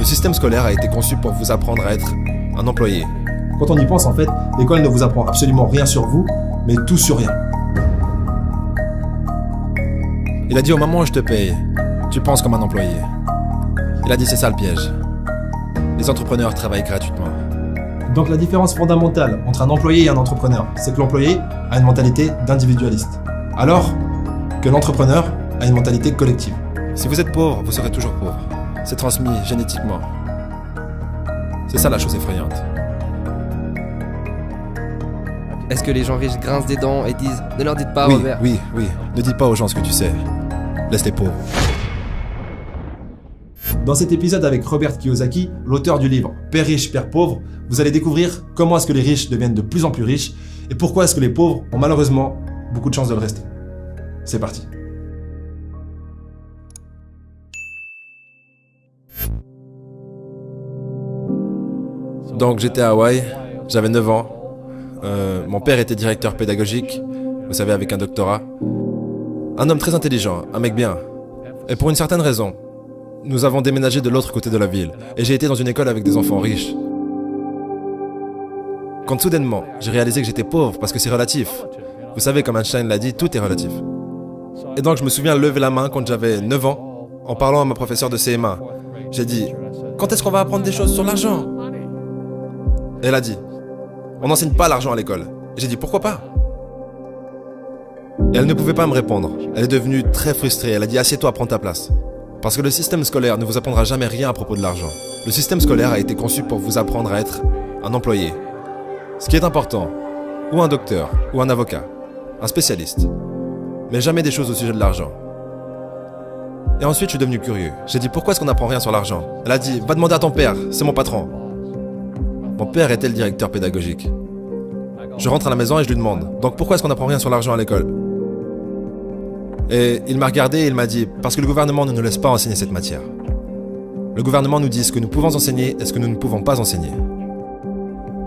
système scolaire a été conçu pour vous apprendre à être un employé. Quand on y pense, en fait, l'école ne vous apprend absolument rien sur vous, mais tout sur rien. Il a dit au moment où je te paye, tu penses comme un employé. Il a dit c'est ça le piège. Les entrepreneurs travaillent gratuitement. Donc la différence fondamentale entre un employé et un entrepreneur, c'est que l'employé a une mentalité d'individualiste, alors que l'entrepreneur a une mentalité collective. Si vous êtes pauvre, vous serez toujours pauvre. C'est transmis génétiquement. C'est ça la chose effrayante. Est-ce que les gens riches grincent des dents et disent « Ne leur dites pas, Oui, Robert ». oui. Ne dis pas aux gens ce que tu sais. Laisse les pauvres. Dans cet épisode avec Robert Kiyosaki, l'auteur du livre Père riche, Père pauvre, vous allez découvrir comment est-ce que les riches deviennent de plus en plus riches et pourquoi est-ce que les pauvres ont malheureusement beaucoup de chances de le rester. C'est parti. Donc j'étais à Hawaï, j'avais 9 ans. Mon père était directeur pédagogique, vous savez, avec un doctorat. Un homme très intelligent, un mec bien. Et pour une certaine raison, nous avons déménagé de l'autre côté de la ville. Et j'ai été dans une école avec des enfants riches. Quand soudainement, j'ai réalisé que j'étais pauvre parce que c'est relatif. Vous savez, comme Einstein l'a dit, tout est relatif. Et donc je me souviens lever la main quand j'avais 9 ans, en parlant à ma professeure de CM1. J'ai dit, quand est-ce qu'on va apprendre des choses sur l'argent ? Et elle a dit, on n'enseigne pas l'argent à l'école. Et j'ai dit, pourquoi pas ? Et elle ne pouvait pas me répondre. Elle est devenue très frustrée. Elle a dit, assieds-toi, prends ta place. Parce que le système scolaire ne vous apprendra jamais rien à propos de l'argent. Le système scolaire a été conçu pour vous apprendre à être un employé. Ce qui est important, ou un docteur, ou un avocat, un spécialiste. Mais jamais des choses au sujet de l'argent. Et ensuite, je suis devenu curieux. J'ai dit, pourquoi est-ce qu'on n'apprend rien sur l'argent ? Elle a dit, va demander à ton père, c'est mon patron. Mon père était le directeur pédagogique. Je rentre à la maison et je lui demande, donc pourquoi est-ce qu'on n'apprend rien sur l'argent à l'école ? Et il m'a regardé et il m'a dit, parce que le gouvernement ne nous laisse pas enseigner cette matière. Le gouvernement nous dit ce que nous pouvons enseigner et ce que nous ne pouvons pas enseigner.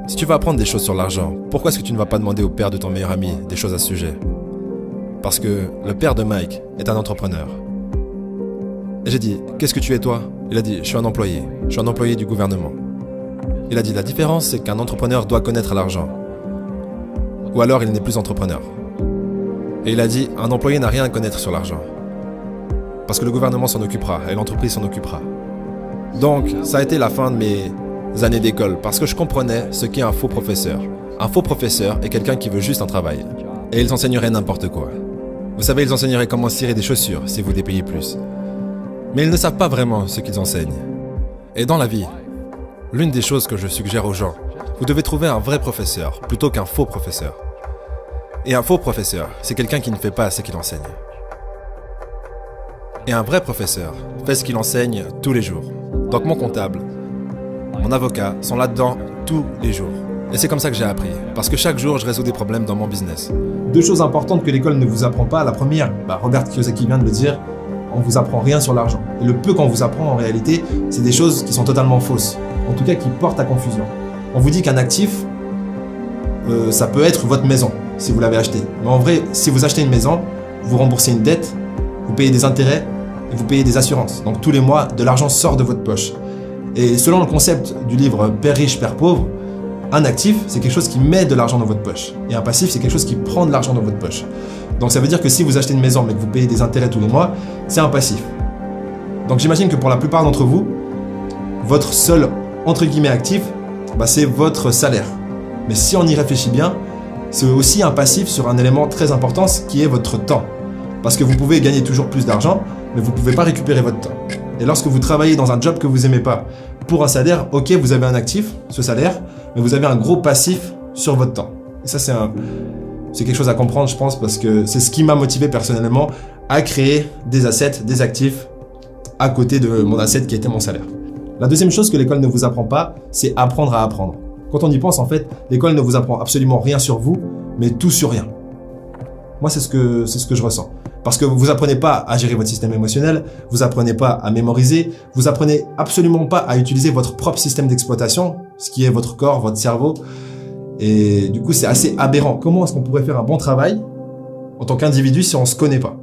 Si tu veux apprendre des choses sur l'argent, pourquoi est-ce que tu ne vas pas demander au père de ton meilleur ami des choses à ce sujet ? Parce que le père de Mike est un entrepreneur. Et j'ai dit, qu'est-ce que tu es toi ? Il a dit, je suis un employé. Je suis un employé du gouvernement. Il a dit, la différence c'est qu'un entrepreneur doit connaître l'argent. Ou alors il n'est plus entrepreneur. Et il a dit, un employé n'a rien à connaître sur l'argent. Parce que le gouvernement s'en occupera et l'entreprise s'en occupera. Donc, ça a été la fin de mes années d'école parce que je comprenais ce qu'est un faux professeur. Un faux professeur est quelqu'un qui veut juste un travail. Et ils enseigneraient n'importe quoi. Vous savez, ils enseigneraient comment cirer des chaussures si vous les payez plus. Mais ils ne savent pas vraiment ce qu'ils enseignent. Et dans la vie, l'une des choses que je suggère aux gens, vous devez trouver un vrai professeur plutôt qu'un faux professeur. Et un faux professeur, c'est quelqu'un qui ne fait pas ce qu'il enseigne. Et un vrai professeur fait ce qu'il enseigne tous les jours. Donc mon comptable, mon avocat sont là-dedans tous les jours. Et c'est comme ça que j'ai appris, parce que chaque jour je résous des problèmes dans mon business. Deux choses importantes que l'école ne vous apprend pas. La première, Robert Kiyosaki vient de le dire, on vous apprend rien sur l'argent. Et le peu qu'on vous apprend en réalité, c'est des choses qui sont totalement fausses. En tout cas qui portent à confusion. On vous dit qu'un actif, ça peut être votre maison, si vous l'avez acheté. Mais en vrai, si vous achetez une maison, vous remboursez une dette, vous payez des intérêts et vous payez des assurances. Donc tous les mois, de l'argent sort de votre poche. Et selon le concept du livre Père riche, Père pauvre, un actif, c'est quelque chose qui met de l'argent dans votre poche. Et un passif, c'est quelque chose qui prend de l'argent dans votre poche. Donc ça veut dire que si vous achetez une maison mais que vous payez des intérêts tous les mois, c'est un passif. Donc j'imagine que pour la plupart d'entre vous, votre seul, entre guillemets, actif, c'est votre salaire. Mais si on y réfléchit bien, c'est aussi un passif sur un élément très important qui est votre temps. Parce que vous pouvez gagner toujours plus d'argent, mais vous ne pouvez pas récupérer votre temps. Et lorsque vous travaillez dans un job que vous n'aimez pas, pour un salaire, ok, vous avez un actif, ce salaire, mais vous avez un gros passif sur votre temps. Et ça, c'est quelque chose à comprendre, je pense, parce que c'est ce qui m'a motivé personnellement à créer des assets, des actifs, à côté de mon asset qui était mon salaire. La deuxième chose que l'école ne vous apprend pas, c'est apprendre à apprendre. Quand on y pense, en fait, l'école ne vous apprend absolument rien sur vous, mais tout sur rien. Moi, c'est ce que je ressens. Parce que vous apprenez pas à gérer votre système émotionnel, vous apprenez pas à mémoriser, vous apprenez absolument pas à utiliser votre propre système d'exploitation, ce qui est votre corps, votre cerveau. Et du coup, c'est assez aberrant. Comment est-ce qu'on pourrait faire un bon travail en tant qu'individu si on se connaît pas ?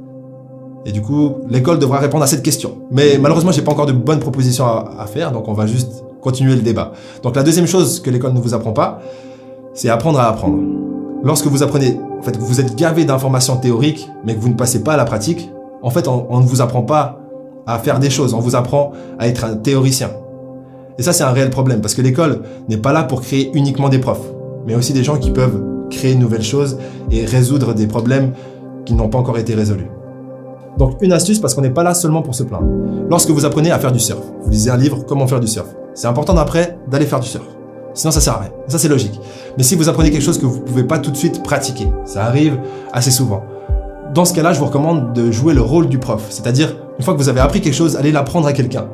Et du coup, l'école devra répondre à cette question. Mais malheureusement, j'ai pas encore de bonnes propositions à faire, donc on va juste continuer le débat. Donc la deuxième chose que l'école ne vous apprend pas, c'est apprendre à apprendre. Lorsque vous apprenez, en fait, vous êtes gavé d'informations théoriques, mais que vous ne passez pas à la pratique, en fait, on ne vous apprend pas à faire des choses, on vous apprend à être un théoricien. Et ça, c'est un réel problème, parce que l'école n'est pas là pour créer uniquement des profs, mais aussi des gens qui peuvent créer de nouvelles choses et résoudre des problèmes qui n'ont pas encore été résolus. Donc une astuce, parce qu'on n'est pas là seulement pour se plaindre. Lorsque vous apprenez à faire du surf, vous lisez un livre, comment faire du surf. C'est important d'après d'aller faire du surf. Sinon ça sert à rien. Ça c'est logique. Mais si vous apprenez quelque chose que vous ne pouvez pas tout de suite pratiquer, ça arrive assez souvent. Dans ce cas-là, je vous recommande de jouer le rôle du prof. C'est-à-dire, une fois que vous avez appris quelque chose, allez l'apprendre à quelqu'un.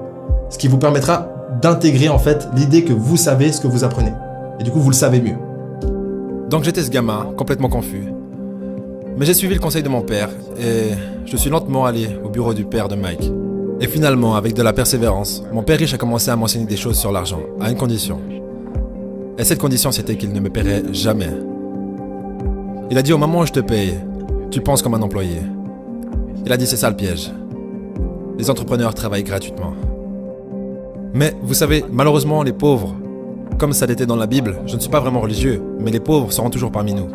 Ce qui vous permettra d'intégrer en fait l'idée que vous savez ce que vous apprenez. Et du coup, vous le savez mieux. Donc j'étais ce gamin, complètement confus. Mais j'ai suivi le conseil de mon père et je suis lentement allé au bureau du père de Mike. Et finalement, avec de la persévérance, mon père riche a commencé à m'enseigner des choses sur l'argent, à une condition. Et cette condition, c'était qu'il ne me paierait jamais. Il a dit au moment où je te paye, tu penses comme un employé. Il a dit c'est ça le piège. Les entrepreneurs travaillent gratuitement. Mais vous savez, malheureusement, les pauvres, comme ça l'était dans la Bible, je ne suis pas vraiment religieux, mais les pauvres seront toujours parmi nous.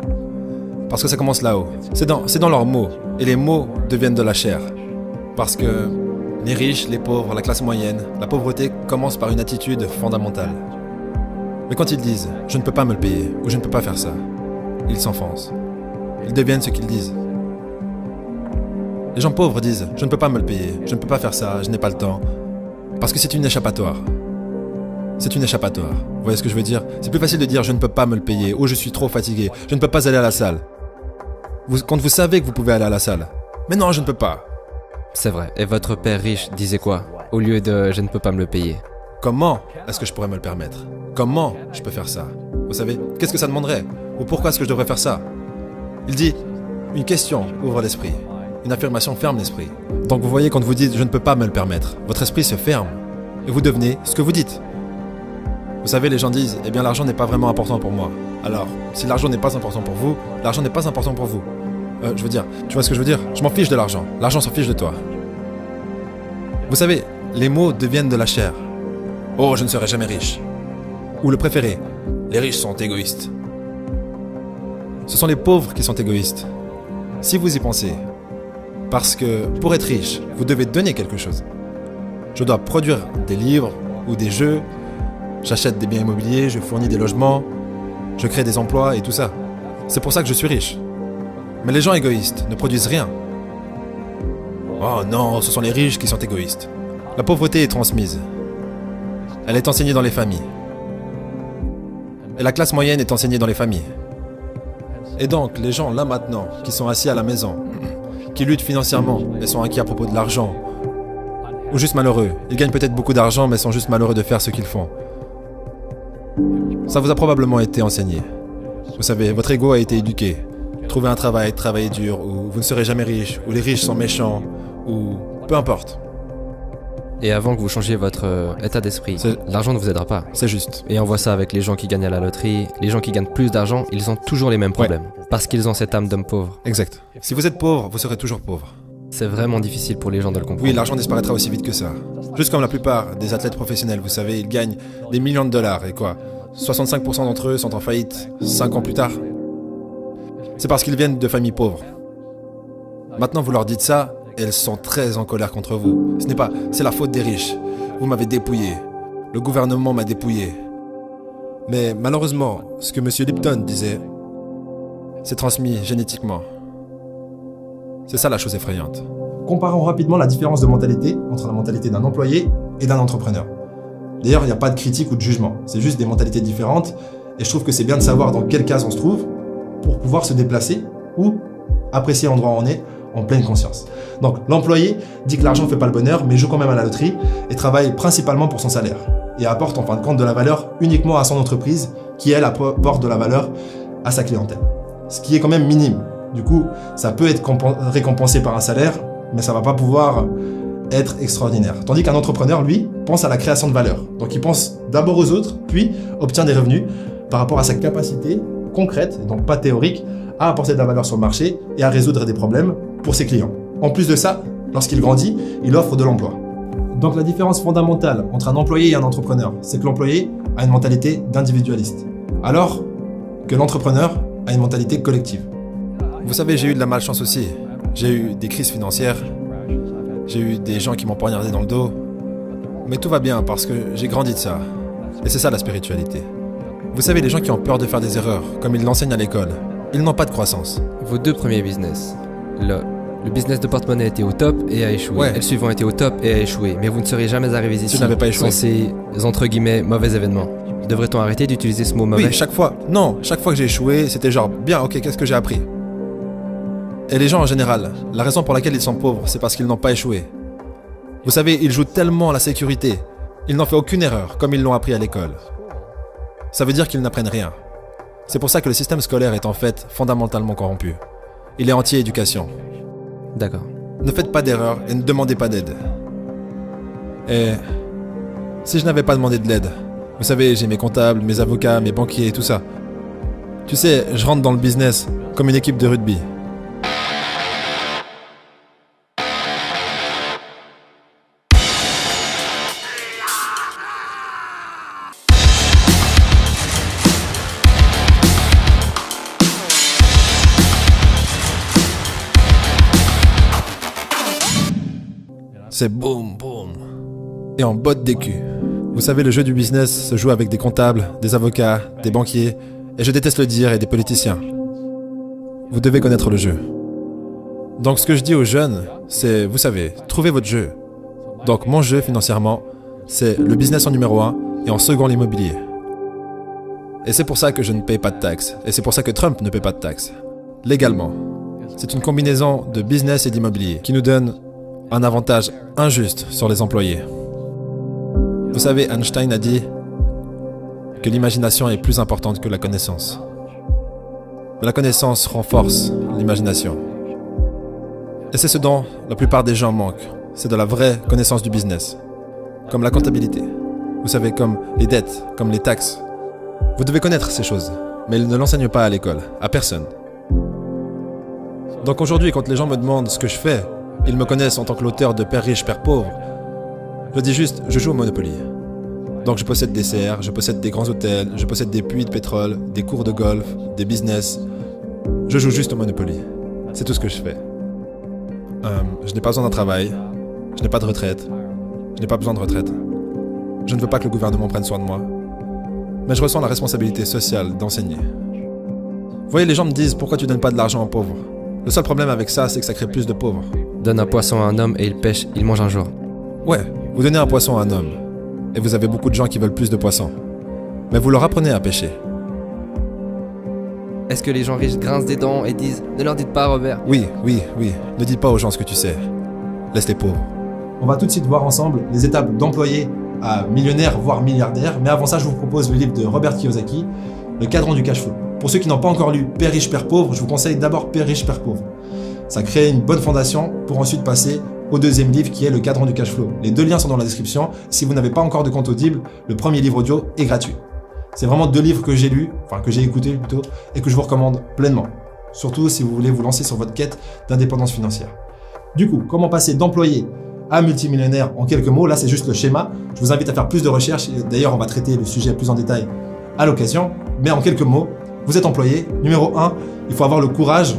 Parce que ça commence là-haut. C'est dans leurs mots. Et les mots deviennent de la chair. Parce que les riches, les pauvres, la classe moyenne, la pauvreté commence par une attitude fondamentale. Mais quand ils disent « je ne peux pas me le payer » ou « je ne peux pas faire ça », ils s'enfoncent. Ils deviennent ce qu'ils disent. Les gens pauvres disent « je ne peux pas me le payer, je ne peux pas faire ça, je n'ai pas le temps ». Parce que c'est une échappatoire. C'est une échappatoire. Vous voyez ce que je veux dire? C'est plus facile de dire « je ne peux pas me le payer » ou « je suis trop fatigué, je ne peux pas aller à la salle ». Quand vous savez que vous pouvez aller à la salle. Mais non, je ne peux pas. C'est vrai. Et votre père riche disait quoi au lieu de « je ne peux pas me le payer ». Comment est-ce que je pourrais me le permettre? Comment je peux faire ça? Vous savez, qu'est-ce que ça demanderait? Ou pourquoi est-ce que je devrais faire ça? Il dit, une question ouvre l'esprit. Une affirmation ferme l'esprit. Donc vous voyez, quand vous dites « je ne peux pas me le permettre », votre esprit se ferme. Et vous devenez ce que vous dites. Vous savez, les gens disent « eh bien l'argent n'est pas vraiment important pour moi ». Alors, si l'argent n'est pas important pour vous, l'argent n'est pas important pour vous. Je veux dire, tu vois ce que je veux dire? Je m'en fiche de l'argent. L'argent s'en fiche de toi. Vous savez, les mots deviennent de la chair. Oh, je ne serai jamais riche. Ou le préféré, les riches sont égoïstes. Ce sont les pauvres qui sont égoïstes. Si vous y pensez. Parce que pour être riche, vous devez donner quelque chose. Je dois produire des livres ou des jeux. J'achète des biens immobiliers, je fournis des logements. Je crée des emplois et tout ça. C'est pour ça que je suis riche. Mais les gens égoïstes ne produisent rien. Oh non, ce sont les riches qui sont égoïstes. La pauvreté est transmise. Elle est enseignée dans les familles. Et la classe moyenne est enseignée dans les familles. Et donc, les gens là maintenant, qui sont assis à la maison, qui luttent financièrement et sont inquiets à propos de l'argent, ou juste malheureux, ils gagnent peut-être beaucoup d'argent mais sont juste malheureux de faire ce qu'ils font. Ça vous a probablement été enseigné. Vous savez, votre ego a été éduqué. Trouver un travail, travailler dur, ou vous ne serez jamais riche, ou les riches sont méchants, ou peu importe. Et avant que vous changiez votre état d'esprit, l'argent ne vous aidera pas. C'est juste. Et on voit ça avec les gens qui gagnent à la loterie. Les gens qui gagnent plus d'argent, ils ont toujours les mêmes problèmes. Ouais. Parce qu'ils ont cette âme d'homme pauvre. Exact. Si vous êtes pauvre, vous serez toujours pauvre. C'est vraiment difficile pour les gens de le comprendre. Oui, l'argent disparaîtra aussi vite que ça. Juste comme la plupart des athlètes professionnels, vous savez, ils gagnent des millions de dollars. Et quoi, 65% d'entre eux sont en faillite 5 ans plus tard. C'est parce qu'ils viennent de familles pauvres. Maintenant, vous leur dites ça, et elles sont très en colère contre vous. C'est la faute des riches. Vous m'avez dépouillé. Le gouvernement m'a dépouillé. Mais malheureusement, ce que M. Lipton disait, c'est transmis génétiquement. C'est ça la chose effrayante. Comparons rapidement la différence de mentalité entre la mentalité d'un employé et d'un entrepreneur. D'ailleurs, il n'y a pas de critique ou de jugement. C'est juste des mentalités différentes. Et je trouve que c'est bien de savoir dans quelle case on se trouve pour pouvoir se déplacer ou apprécier l'endroit où on est en pleine conscience. Donc, l'employé dit que l'argent ne fait pas le bonheur, mais joue quand même à la loterie et travaille principalement pour son salaire. Et apporte en fin de compte de la valeur uniquement à son entreprise, qui elle apporte de la valeur à sa clientèle. Ce qui est quand même minime. Du coup, ça peut être récompensé par un salaire, mais ça ne va pas pouvoir être extraordinaire. Tandis qu'un entrepreneur, lui, pense à la création de valeur. Donc il pense d'abord aux autres, puis obtient des revenus par rapport à sa capacité concrète, donc pas théorique, à apporter de la valeur sur le marché et à résoudre des problèmes pour ses clients. En plus de ça, lorsqu'il grandit, il offre de l'emploi. Donc la différence fondamentale entre un employé et un entrepreneur, c'est que l'employé a une mentalité d'individualiste, alors que l'entrepreneur a une mentalité collective. Vous savez, j'ai eu de la malchance aussi. J'ai eu des crises financières. J'ai eu des gens qui m'ont poignardé dans le dos. Mais tout va bien parce que j'ai grandi de ça. Et c'est ça la spiritualité. Vous savez, les gens qui ont peur de faire des erreurs, comme ils l'enseignent à l'école, ils n'ont pas de croissance. Vos 2 premiers business. Le business de porte-monnaie était au top et a échoué. Ouais. Et le suivant était au top et a échoué. Mais vous ne serez jamais arrivés ici n'avais pas échoué. sans ces, entre guillemets, mauvais événements. Devrait-on arrêter d'utiliser ce mot mauvais? Oui, chaque fois. Non, chaque fois que j'ai échoué, c'était genre, bien, ok, qu'est-ce que j'ai appris? Et les gens en général, la raison pour laquelle ils sont pauvres, c'est parce qu'ils n'ont pas échoué. Vous savez, ils jouent tellement à la sécurité. Ils n'ont fait aucune erreur, comme ils l'ont appris à l'école. Ça veut dire qu'ils n'apprennent rien. C'est pour ça que le système scolaire est en fait fondamentalement corrompu. Il est anti-éducation. D'accord. Ne faites pas d'erreur et ne demandez pas d'aide. Et si je n'avais pas demandé de l'aide, vous savez, j'ai mes comptables, mes avocats, mes banquiers et tout ça. Tu sais, je rentre dans le business comme une équipe de rugby. C'est boum, boum. Et on botte des culs. Vous savez, le jeu du business se joue avec des comptables, des avocats, des banquiers, et je déteste le dire, et des politiciens. Vous devez connaître le jeu. Donc ce que je dis aux jeunes, c'est, vous savez, trouvez votre jeu. Donc mon jeu financièrement, c'est le business en numéro 1 et en second l'immobilier. Et c'est pour ça que je ne paye pas de taxes. Et c'est pour ça que Trump ne paye pas de taxes. Légalement. C'est une combinaison de business et d'immobilier qui nous donne un avantage injuste sur les employés. Vous savez, Einstein a dit que l'imagination est plus importante que la connaissance. Mais la connaissance renforce l'imagination. Et c'est ce dont la plupart des gens manquent. C'est de la vraie connaissance du business. Comme la comptabilité. Vous savez, comme les dettes, comme les taxes. Vous devez connaître ces choses, mais ils ne l'enseignent pas à l'école, à personne. Donc aujourd'hui, quand les gens me demandent ce que je fais, ils me connaissent en tant que l'auteur de Père riche, Père pauvre. Je dis juste, je joue au Monopoly. Donc je possède des serres, je possède des grands hôtels, je possède des puits de pétrole, des cours de golf, des business. Je joue juste au Monopoly. C'est tout ce que je fais. Je n'ai pas besoin d'un travail, je n'ai pas de retraite, je n'ai pas besoin de retraite. Je ne veux pas que le gouvernement prenne soin de moi, mais je ressens la responsabilité sociale d'enseigner. Vous voyez, les gens me disent, pourquoi tu donnes pas de l'argent aux pauvres? Le seul problème avec ça, c'est que ça crée plus de pauvres. Donne un poisson à un homme et il pêche, il mange un jour. Ouais, vous donnez un poisson à un homme, et vous avez beaucoup de gens qui veulent plus de poissons. Mais vous leur apprenez à pêcher. Est-ce que les gens riches grincent des dents et disent « Ne leur dites pas, Robert ». Oui. Ne dis pas aux gens ce que tu sais. Laisse les pauvres. On va tout de suite voir ensemble les étapes d'employé à millionnaire, voire milliardaire. Mais avant ça, je vous propose le livre de Robert Kiyosaki, Le cadran du cash flow. Pour ceux qui n'ont pas encore lu Père riche, Père pauvre, je vous conseille d'abord Père riche, Père pauvre. Ça crée une bonne fondation pour ensuite passer au deuxième livre qui est Le cadran du cash flow. Les 2 liens sont dans la description. Si vous n'avez pas encore de compte Audible, le premier livre audio est gratuit. C'est vraiment 2 livres que j'ai lus, enfin que j'ai écoutés plutôt, et que je vous recommande pleinement. Surtout si vous voulez vous lancer sur votre quête d'indépendance financière. Du coup, comment passer d'employé à multimillionnaire en quelques mots? Là, c'est juste le schéma. Je vous invite à faire plus de recherches. D'ailleurs, on va traiter le sujet plus en détail à l'occasion. Mais en quelques mots, vous êtes employé. Numéro 1, il faut avoir le courage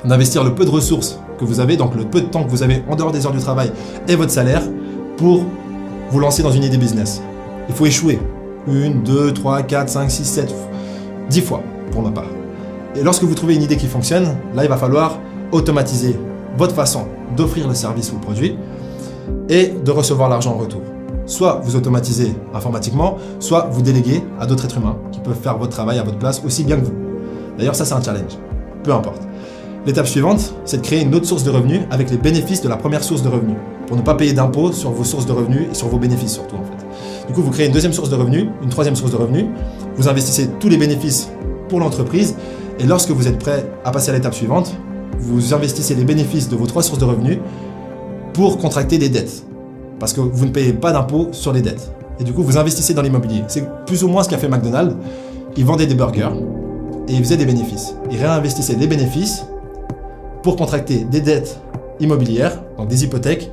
d'investir le peu de ressources que vous avez, donc le peu de temps que vous avez en dehors des heures du travail et votre salaire pour vous lancer dans une idée business. Il faut échouer. 1, 2, 3, 4, 5, 6, 7, 10 fois pour ma part. Et lorsque vous trouvez une idée qui fonctionne, là il va falloir automatiser votre façon d'offrir le service ou le produit et de recevoir l'argent en retour. Soit vous automatisez informatiquement, soit vous déléguez à d'autres êtres humains qui peuvent faire votre travail à votre place aussi bien que vous. D'ailleurs ça c'est un challenge, peu importe. L'étape suivante, c'est de créer une autre source de revenus avec les bénéfices de la première source de revenus, pour ne pas payer d'impôts sur vos sources de revenus et sur vos bénéfices surtout en fait. Du coup, vous créez une deuxième source de revenus, une troisième source de revenus, vous investissez tous les bénéfices pour l'entreprise et lorsque vous êtes prêt à passer à l'étape suivante, vous investissez les bénéfices de vos 3 sources de revenus pour contracter des dettes. Parce que vous ne payez pas d'impôts sur les dettes. Et du coup, vous investissez dans l'immobilier. C'est plus ou moins ce qu'a fait McDonald's. Ils vendaient des burgers et ils faisaient des bénéfices. Ils réinvestissaient les bénéfices pour contracter des dettes immobilières, donc des hypothèques,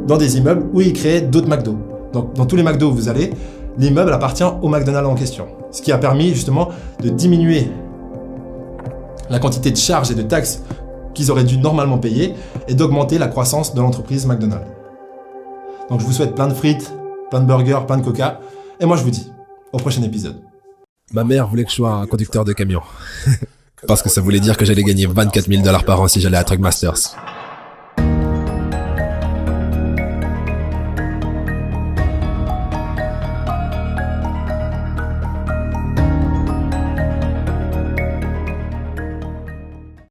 dans des immeubles où ils créaient d'autres McDo. Donc dans tous les McDo où vous allez, l'immeuble appartient au McDonald's en question. Ce qui a permis justement de diminuer la quantité de charges et de taxes qu'ils auraient dû normalement payer et d'augmenter la croissance de l'entreprise McDonald's. Donc je vous souhaite plein de frites, plein de burgers, plein de coca. Et moi je vous dis au prochain épisode. Ma mère voulait que je sois un conducteur de camion. Parce que ça voulait dire que j'allais gagner $24 000 par an si j'allais à Truckmasters.